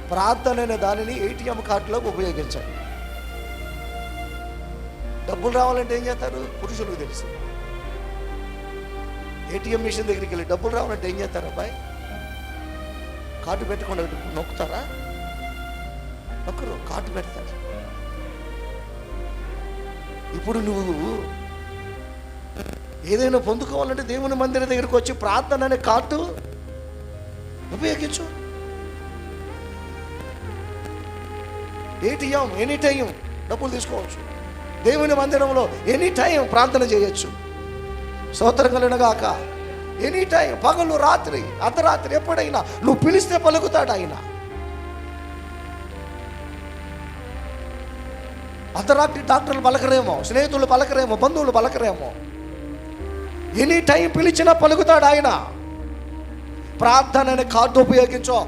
ప్రార్థన అనే దానిని ఏటీఎం కార్డులో ఉపయోగించండి. డబ్బులు రావాలంటే ఏం చేస్తారు? పురుషులకు తెలుసు. ఏటీఎం మిషన్ దగ్గరికి వెళ్ళి డబ్బులు రావాలంటే ఏం చేస్తారు? అబ్బాయి కార్డు పెట్టకుండా నొక్కుతారా? నొక్కరు, కార్డు పెడతారు. ఇప్పుడు నువ్వు ఏదైనా పొందుకోవాలంటే దేవుని మందిరం దగ్గరికి వచ్చి ప్రార్థన అనే కార్డు ఉపయోగించు. ఏటీఎం ఎనీ టైం డబ్బులు తీసుకోవచ్చు. దేవుని మందిరంలో ఎనీ టైం ప్రార్థన చేయొచ్చు. స్తోత్రం కలుగునుగాక. ఎనీ టైం, పగలు రాత్రి అర్ధరాత్రి ఎప్పుడైనా నువ్వు పిలిస్తే పలుకుతాడు ఆయన. అర్ధరాత్రి డాక్టర్లు పలకరేమో, స్నేహితులు పలకరేమో, బంధువులు పలకరేమో, ఎనీ టైం పిలిచినా పలుకుతాడు ఆయన. ప్రార్థన అనే కార్డు ఉపయోగించో.